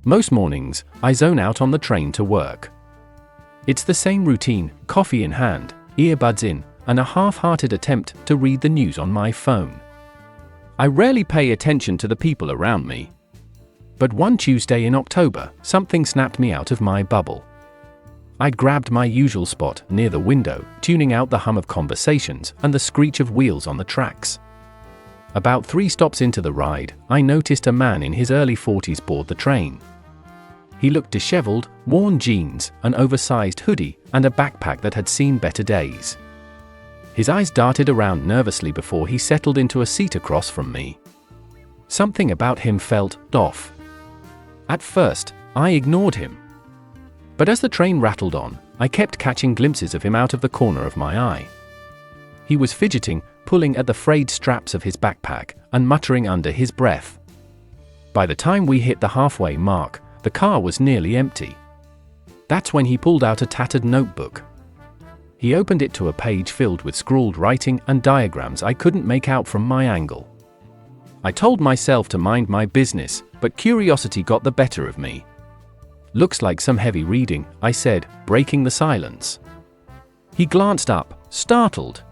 Most mornings, I zone out on the train to work. It's the same routine, coffee in hand, earbuds in, and a half-hearted attempt to read the news on my phone. I rarely pay attention to the people around me. But one Tuesday in October, something snapped me out of my bubble. I grabbed my usual spot near the window, tuning out the hum of conversations and the screech of wheels on the tracks. About 3 stops into the ride, I noticed a man in his early 40s board the train. He looked disheveled, worn jeans, an oversized hoodie, and a backpack that had seen better days. His eyes darted around nervously before he settled into a seat across from me. Something about him felt off. At first, I ignored him. But as the train rattled on, I kept catching glimpses of him out of the corner of my eye. He was fidgeting, pulling at the frayed straps of his backpack, and muttering under his breath. By the time we hit the halfway mark, the car was nearly empty. That's when he pulled out a tattered notebook. He opened it to a page filled with scrawled writing and diagrams I couldn't make out from my angle. I told myself to mind my business, but curiosity got the better of me. "Looks like some heavy reading," I said, breaking the silence. He glanced up, startled.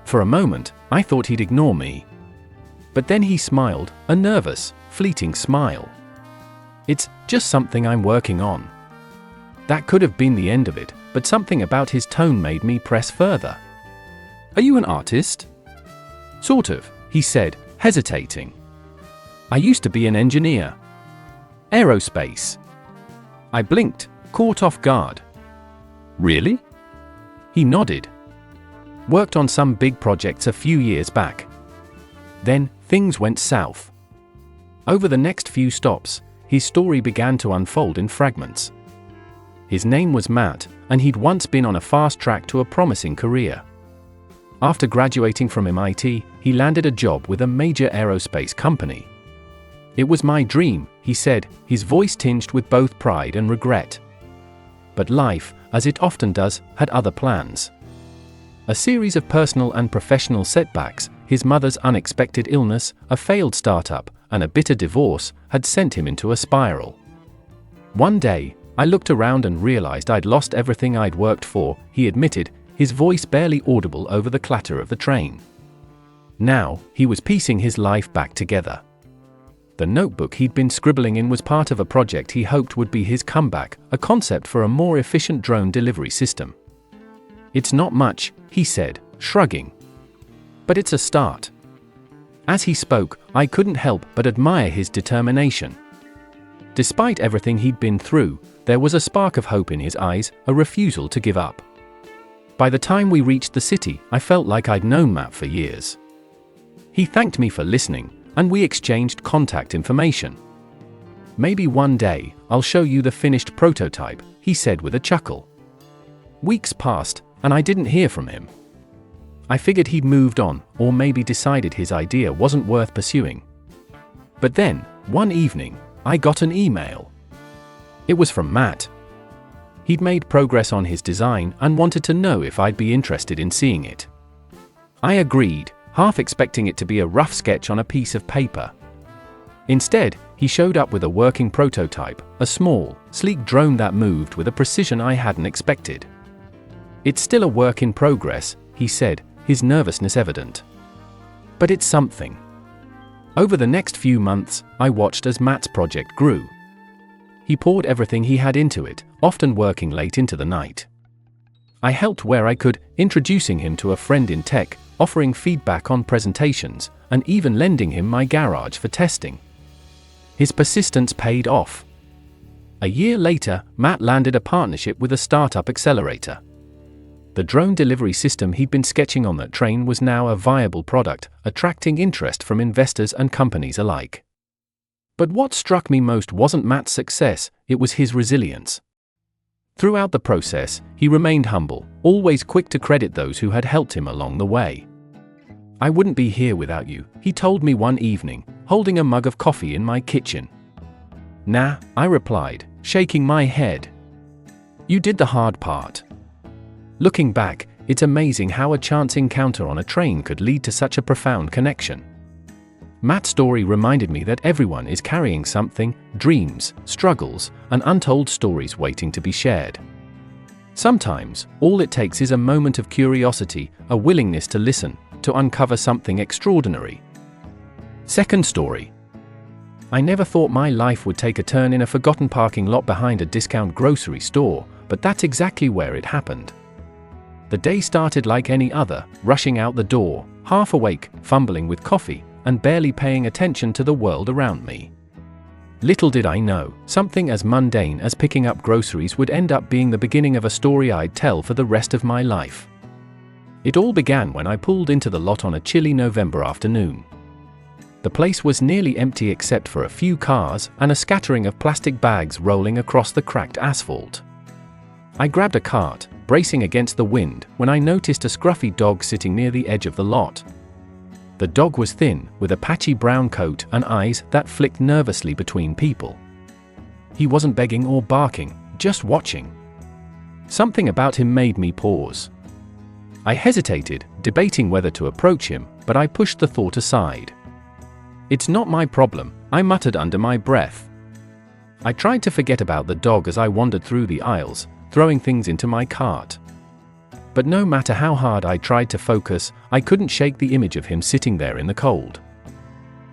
For a moment, I thought he'd ignore me. But then he smiled, a nervous, fleeting smile. "It's just something I'm working on." That could have been the end of it, but something about his tone made me press further. "Are you an artist?" "Sort of," he said, hesitating. "I used to be an engineer. Aerospace." I blinked, caught off guard. "Really?" He nodded. "Worked on some big projects a few years back." Then, things went south. Over the next few stops, his story began to unfold in fragments. His name was Matt, and he'd once been on a fast track to a promising career. After graduating from MIT, he landed a job with a major aerospace company. "It was my dream," he said, his voice tinged with both pride and regret. But life, as it often does, had other plans. A series of personal and professional setbacks, his mother's unexpected illness, a failed startup, and a bitter divorce, had sent him into a spiral. One day, I looked around and realized I'd lost everything I'd worked for, he admitted, his voice barely audible over the clatter of the train. Now, he was piecing his life back together. The notebook he'd been scribbling in was part of a project he hoped would be his comeback, a concept for a more efficient drone delivery system. "It's not much," he said, shrugging. "But it's a start." As he spoke, I couldn't help but admire his determination. Despite everything he'd been through, there was a spark of hope in his eyes, a refusal to give up. By the time we reached the city, I felt like I'd known Matt for years. He thanked me for listening, and we exchanged contact information. "Maybe one day, I'll show you the finished prototype," he said with a chuckle. Weeks passed, and I didn't hear from him. I figured he'd moved on, or maybe decided his idea wasn't worth pursuing. But then, one evening, I got an email. It was from Matt. He'd made progress on his design and wanted to know if I'd be interested in seeing it. I agreed, half expecting it to be a rough sketch on a piece of paper. Instead, he showed up with a working prototype, a small, sleek drone that moved with a precision I hadn't expected. "It's still a work in progress," he said, his nervousness evident. "But it's something." Over the next few months, I watched as Matt's project grew. He poured everything he had into it, often working late into the night. I helped where I could, introducing him to a friend in tech, offering feedback on presentations, and even lending him my garage for testing. His persistence paid off. A year later, Matt landed a partnership with a startup accelerator. The drone delivery system he'd been sketching on that train was now a viable product, attracting interest from investors and companies alike. But what struck me most wasn't Matt's success, it was his resilience. Throughout the process, he remained humble, always quick to credit those who had helped him along the way. "I wouldn't be here without you," he told me one evening, holding a mug of coffee in my kitchen. "Nah," I replied, shaking my head. "You did the hard part." Looking back, it's amazing how a chance encounter on a train could lead to such a profound connection. Matt's story reminded me that everyone is carrying something, dreams, struggles, and untold stories waiting to be shared. Sometimes, all it takes is a moment of curiosity, a willingness to listen, to uncover something extraordinary. Second story. I never thought my life would take a turn in a forgotten parking lot behind a discount grocery store, but that's exactly where it happened. The day started like any other, rushing out the door, half awake, fumbling with coffee, and barely paying attention to the world around me. Little did I know, something as mundane as picking up groceries would end up being the beginning of a story I'd tell for the rest of my life. It all began when I pulled into the lot on a chilly November afternoon. The place was nearly empty except for a few cars and a scattering of plastic bags rolling across the cracked asphalt. I grabbed a cart, bracing against the wind, when I noticed a scruffy dog sitting near the edge of the lot. The dog was thin, with a patchy brown coat and eyes that flicked nervously between people. He wasn't begging or barking, just watching. Something about him made me pause. I hesitated, debating whether to approach him, but I pushed the thought aside. "It's not my problem," I muttered under my breath. I tried to forget about the dog as I wandered through the aisles, throwing things into my cart. But no matter how hard I tried to focus, I couldn't shake the image of him sitting there in the cold.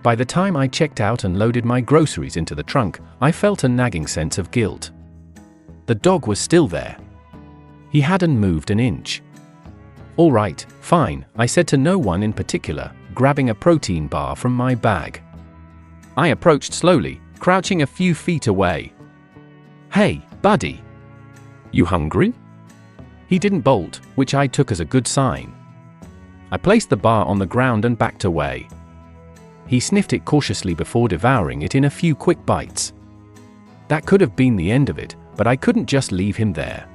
By the time I checked out and loaded my groceries into the trunk, I felt a nagging sense of guilt. The dog was still there. He hadn't moved an inch. "All right, fine," I said to no one in particular, grabbing a protein bar from my bag. I approached slowly, crouching a few feet away. "Hey, buddy. You hungry?" He didn't bolt, which I took as a good sign. I placed the bar on the ground and backed away. He sniffed it cautiously before devouring it in a few quick bites. That could have been the end of it, but I couldn't just leave him there.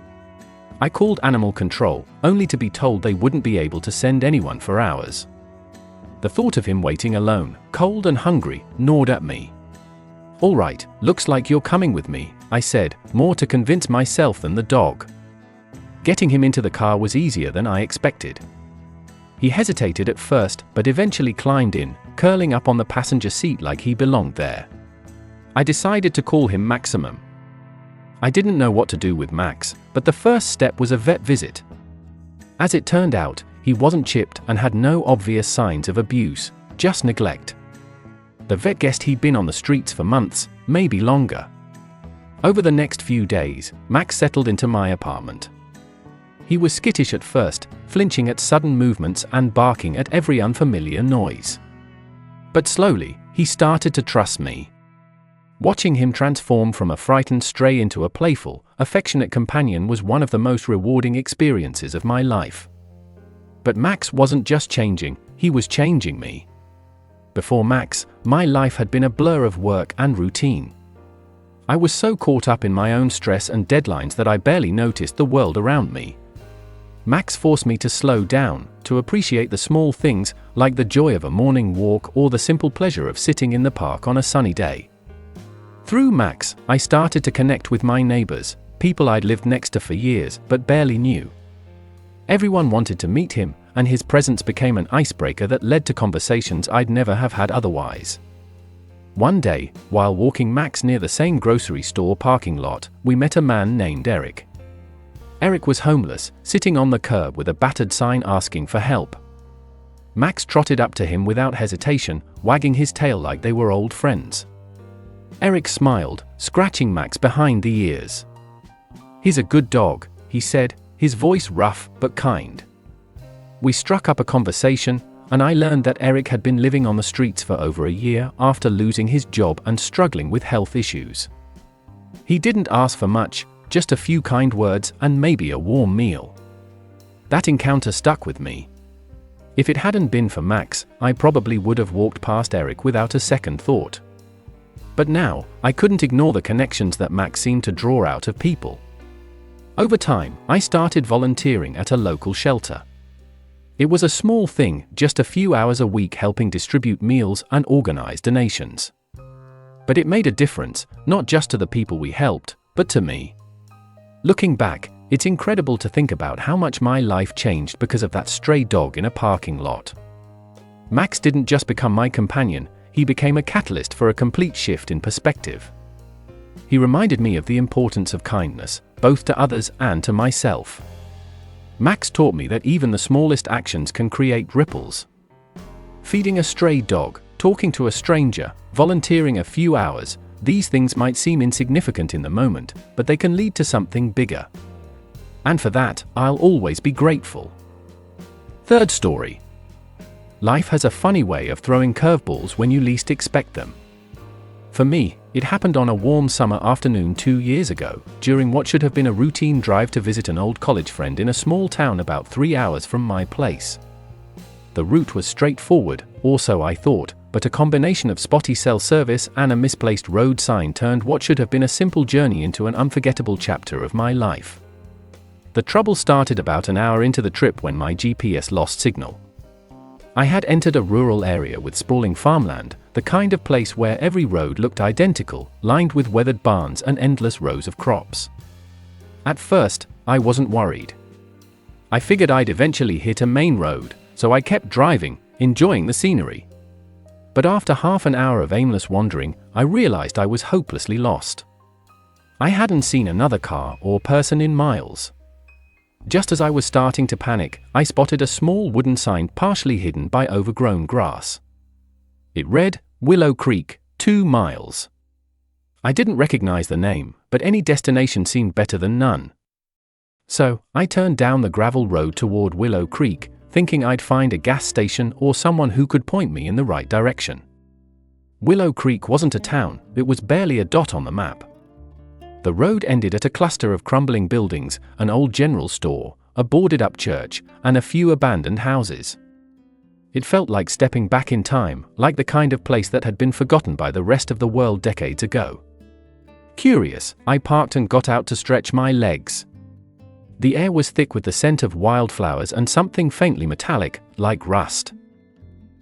I called animal control, only to be told they wouldn't be able to send anyone for hours. The thought of him waiting alone, cold and hungry, gnawed at me. "All right, looks like you're coming with me," I said, more to convince myself than the dog. Getting him into the car was easier than I expected. He hesitated at first, but eventually climbed in, curling up on the passenger seat like he belonged there. I decided to call him Maximum. I didn't know what to do with Max, but the first step was a vet visit. As it turned out, he wasn't chipped and had no obvious signs of abuse, just neglect. The vet guessed he'd been on the streets for months, maybe longer. Over the next few days, Max settled into my apartment. He was skittish at first, flinching at sudden movements and barking at every unfamiliar noise. But slowly, he started to trust me. Watching him transform from a frightened stray into a playful, affectionate companion was one of the most rewarding experiences of my life. But Max wasn't just changing, he was changing me. Before Max, my life had been a blur of work and routine. I was so caught up in my own stress and deadlines that I barely noticed the world around me. Max forced me to slow down, to appreciate the small things, like the joy of a morning walk or the simple pleasure of sitting in the park on a sunny day. Through Max, I started to connect with my neighbors, people I'd lived next to for years but barely knew. Everyone wanted to meet him, and his presence became an icebreaker that led to conversations I'd never have had otherwise. One day, while walking Max near the same grocery store parking lot, we met a man named Eric. Eric was homeless, sitting on the curb with a battered sign asking for help. Max trotted up to him without hesitation, wagging his tail like they were old friends. Eric smiled, scratching Max behind the ears. "He's a good dog," he said, his voice rough but kind. We struck up a conversation, and I learned that Eric had been living on the streets for over a year after losing his job and struggling with health issues. He didn't ask for much, just a few kind words and maybe a warm meal. That encounter stuck with me. If it hadn't been for Max, I probably would have walked past Eric without a second thought. But now, I couldn't ignore the connections that Max seemed to draw out of people. Over time, I started volunteering at a local shelter. It was a small thing, just a few hours a week helping distribute meals and organize donations. But it made a difference, not just to the people we helped, but to me. Looking back, it's incredible to think about how much my life changed because of that stray dog in a parking lot. Max didn't just become my companion, he became a catalyst for a complete shift in perspective. He reminded me of the importance of kindness, both to others and to myself. Max taught me that even the smallest actions can create ripples. Feeding a stray dog, talking to a stranger, volunteering a few hours, these things might seem insignificant in the moment, but they can lead to something bigger. And for that, I'll always be grateful. Third story. Life has a funny way of throwing curveballs when you least expect them. For me, it happened on a warm summer afternoon 2 years ago, during what should have been a routine drive to visit an old college friend in a small town about 3 hours from my place. The route was straightforward, or so I thought, but a combination of spotty cell service and a misplaced road sign turned what should have been a simple journey into an unforgettable chapter of my life. The trouble started about an hour into the trip when my GPS lost signal. I had entered a rural area with sprawling farmland, the kind of place where every road looked identical, lined with weathered barns and endless rows of crops. At first, I wasn't worried. I figured I'd eventually hit a main road, so I kept driving, enjoying the scenery. But after half an hour of aimless wandering, I realized I was hopelessly lost. I hadn't seen another car or person in miles. Just as I was starting to panic, I spotted a small wooden sign partially hidden by overgrown grass. It read, "Willow Creek, 2 miles." I didn't recognize the name, but any destination seemed better than none. So, I turned down the gravel road toward Willow Creek, thinking I'd find a gas station or someone who could point me in the right direction. Willow Creek wasn't a town, it was barely a dot on the map. The road ended at a cluster of crumbling buildings, an old general store, a boarded-up church, and a few abandoned houses. It felt like stepping back in time, like the kind of place that had been forgotten by the rest of the world decades ago. Curious, I parked and got out to stretch my legs. The air was thick with the scent of wildflowers and something faintly metallic, like rust.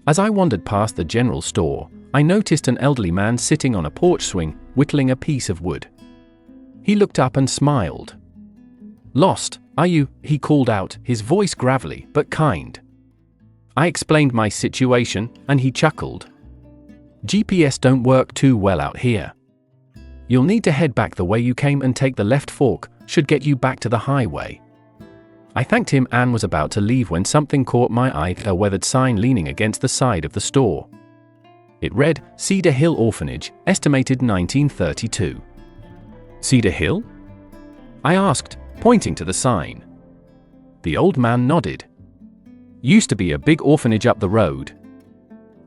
As I wandered past the general store, I noticed an elderly man sitting on a porch swing, whittling a piece of wood. He looked up and smiled. "Lost, are you?" he called out, his voice gravelly but kind. I explained my situation, and he chuckled. "GPS don't work too well out here. You'll need to head back the way you came and take the left fork, should get you back to the highway." I thanked him and was about to leave when something caught my eye, a weathered sign leaning against the side of the store. It read, "Cedar Hill Orphanage, estimated 1932. "Cedar Hill?" I asked, pointing to the sign. The old man nodded. "Used to be a big orphanage up the road.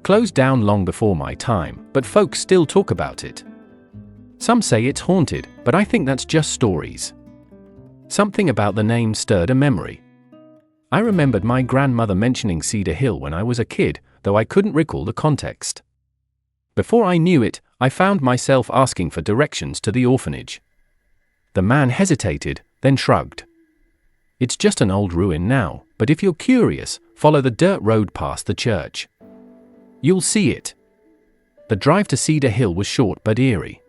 Closed down long before my time, but folks still talk about it. Some say it's haunted, but I think that's just stories." Something about the name stirred a memory. I remembered my grandmother mentioning Cedar Hill when I was a kid, though I couldn't recall the context. Before I knew it, I found myself asking for directions to the orphanage. The man hesitated, then shrugged. "It's just an old ruin now, but if you're curious, follow the dirt road past the church. You'll see it." The drive to Cedar Hill was short but eerie.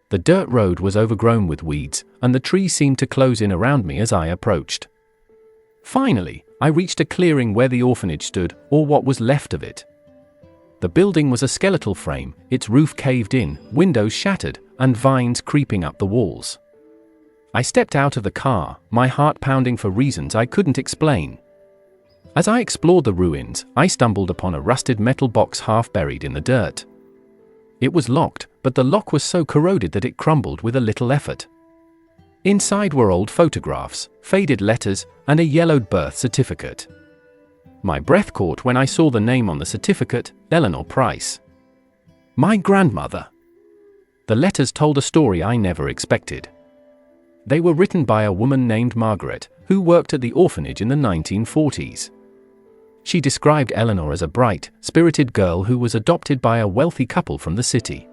The dirt road was overgrown with weeds, and the trees seemed to close in around me as I approached. Finally, I reached a clearing where the orphanage stood, or what was left of it. The building was a skeletal frame, its roof caved in, windows shattered, and vines creeping up the walls. I stepped out of the car, my heart pounding for reasons I couldn't explain. As I explored the ruins, I stumbled upon a rusted metal box half buried in the dirt. It was locked, but the lock was so corroded that it crumbled with a little effort. Inside were old photographs, faded letters, and a yellowed birth certificate. My breath caught when I saw the name on the certificate, Eleanor Price. My grandmother. The letters told a story I never expected. They were written by a woman named Margaret, who worked at the orphanage in the 1940s. She described Eleanor as a bright, spirited girl who was adopted by a wealthy couple from the city.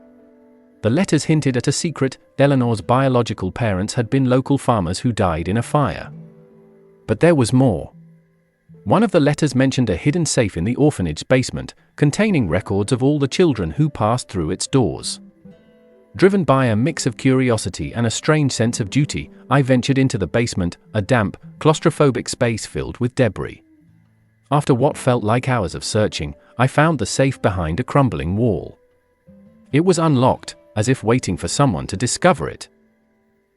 The letters hinted at a secret. Eleanor's biological parents had been local farmers who died in a fire. But there was more. One of the letters mentioned a hidden safe in the orphanage basement, containing records of all the children who passed through its doors. Driven by a mix of curiosity and a strange sense of duty, I ventured into the basement, a damp, claustrophobic space filled with debris. After what felt like hours of searching, I found the safe behind a crumbling wall. It was unlocked, as if waiting for someone to discover it.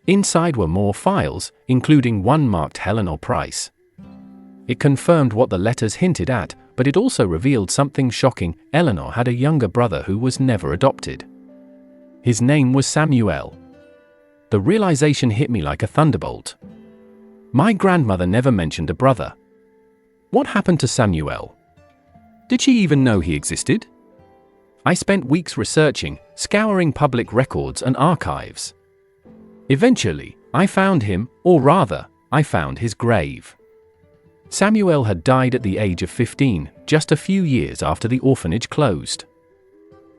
Inside were more files, including one marked Helen or Price. It confirmed what the letters hinted at, but it also revealed something shocking. Eleanor had a younger brother who was never adopted. His name was Samuel. The realization hit me like a thunderbolt. My grandmother never mentioned a brother. What happened to Samuel? Did she even know he existed? I spent weeks researching, scouring public records and archives. Eventually, I found him, or rather, I found his grave. Samuel had died at the age of 15, just a few years after the orphanage closed.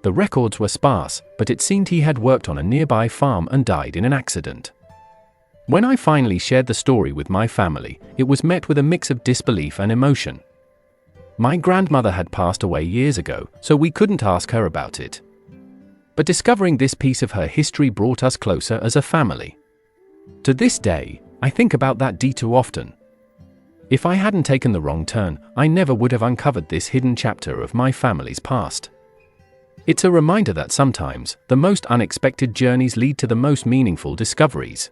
The records were sparse, but it seemed he had worked on a nearby farm and died in an accident. When I finally shared the story with my family, it was met with a mix of disbelief and emotion. My grandmother had passed away years ago, so we couldn't ask her about it. But discovering this piece of her history brought us closer as a family. To this day, I think about that detour often. If I hadn't taken the wrong turn, I never would have uncovered this hidden chapter of my family's past. It's a reminder that sometimes, the most unexpected journeys lead to the most meaningful discoveries.